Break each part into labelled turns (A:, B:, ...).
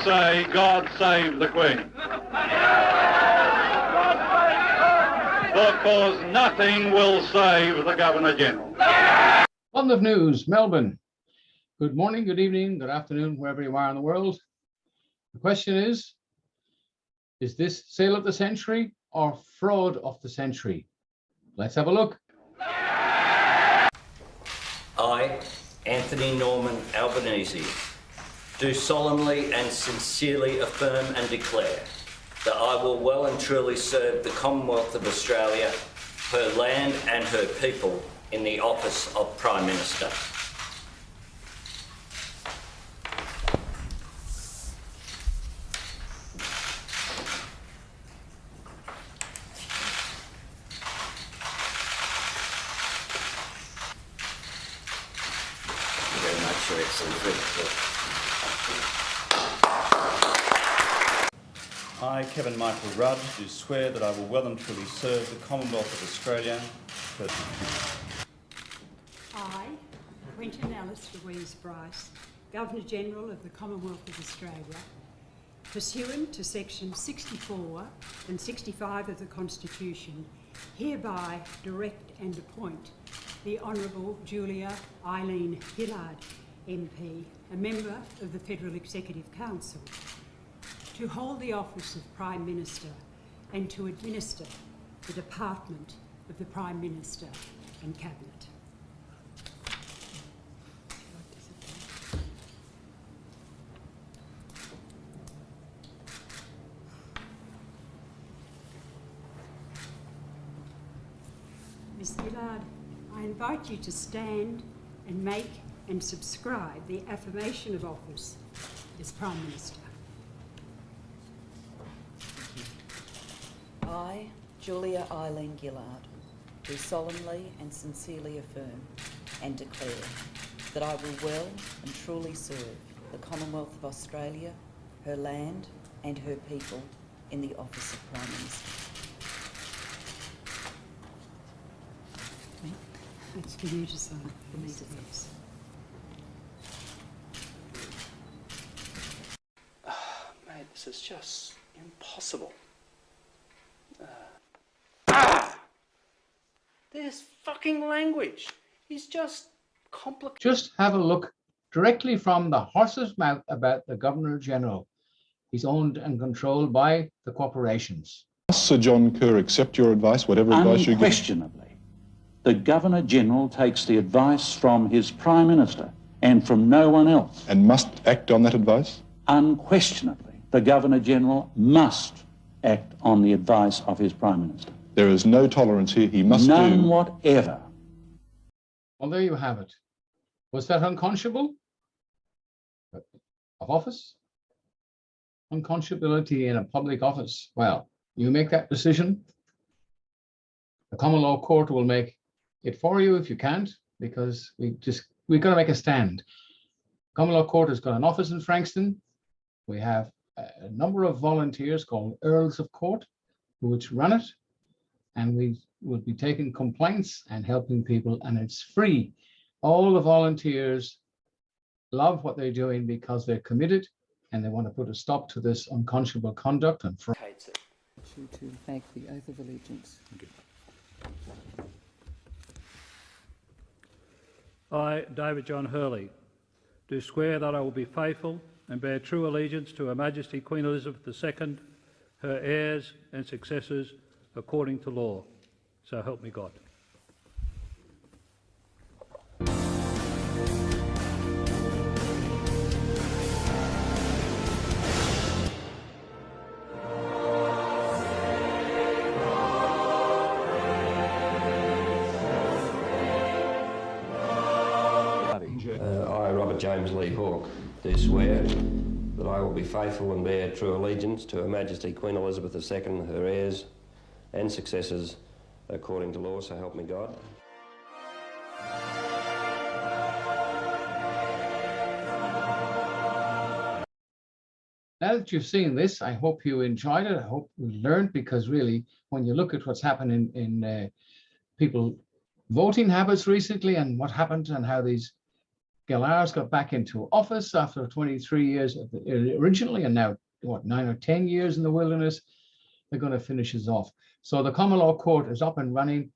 A: say, God save the Queen. Because nothing will save the Governor-General.
B: LUNDOVE News, Melbourne. Good morning, good evening, good afternoon, wherever you are in the world. The question is this sale of the century or fraud of the century? Let's have a look.
C: I, Anthony Norman Albanese, do solemnly and sincerely affirm and declare that I will well and truly serve the Commonwealth of Australia, her land and her people in the office of Prime Minister. Thank you very much, Your Excellency.
D: I, Kevin Michael Rudd, do swear that I will well and truly serve the Commonwealth of Australia.
E: I, Quentin Alice Louise Bryce, Governor-General of the Commonwealth of Australia, pursuant to Section 64 and 65 of the Constitution, hereby direct and appoint the Honourable Julia Eileen Gillard, MP, a member of the Federal Executive Council, to hold the office of Prime Minister and to administer the Department of the Prime Minister and Cabinet. Ms Gillard, I invite you to stand and make and subscribe the affirmation of office as Prime Minister.
F: I, Julia Eileen Gillard, do solemnly and sincerely affirm and declare that I will well and truly serve the Commonwealth of Australia, her land and her people in the office of Prime Minister.
E: That's for you to sign. For me to sign.
G: Mate, this is just impossible. This fucking language is just complicated.
B: Just have a look directly from the horse's mouth about the Governor-General. He's owned and controlled by the corporations.
H: Does Sir John Kerr accept your advice, whatever advice you give?
I: Unquestionably, the Governor-General takes the advice from his Prime Minister and from no one else.
H: And must act on that advice?
I: Unquestionably, the Governor-General must act on the advice of his Prime Minister.
H: There is no tolerance here. He must
I: None
H: do...
I: whatever.
B: Well, there you have it. Was that unconscionable? Of office? Unconscionability in a public office. Well, you make that decision. The common law court will make it for you if you can't, because we've got to make a stand. Common law court has got an office in Frankston. We have a number of volunteers called Earls of Court, which run it. And we will be taking complaints and helping people, and it's free. All the volunteers love what they're doing because they're committed and they want to put a stop to this unconscionable conduct and fraud.
F: To make the oath of allegiance.
J: I, David John Hurley, do swear that I will be faithful and bear true allegiance to Her Majesty Queen Elizabeth II, her heirs and successors, according to law. So help me God.
K: I, Robert James Lee Hawke, do swear that I will be faithful and bear true allegiance to Her Majesty Queen Elizabeth II, her heirs and successors, according to law, so help me God.
B: Now that you've seen this, I hope you enjoyed it. I hope you learned, because really, when you look at what's happened in people voting habits recently and what happened and how these Gillard's got back into office after 23 years originally, and now, what, 9 or 10 years in the wilderness. They're going to finish us off. So the Common Law Court is up and running.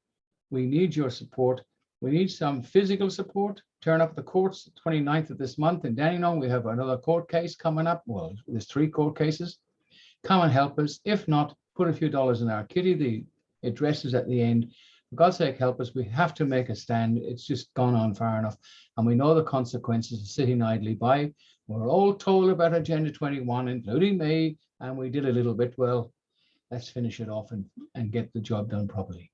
B: We need your support. We need some physical support. Turn up the courts the 29th of this month in Dandenong. We have another court case coming up. Well, there's 3 court cases. Come and help us. If not, put a few dollars in our kitty. The address is at the end. For God's sake, help us. We have to make a stand. It's just gone on far enough. And we know the consequences of sitting idly by. We're all told about Agenda 21, including me, and we did a little bit. Well, let's finish it off and get the job done properly.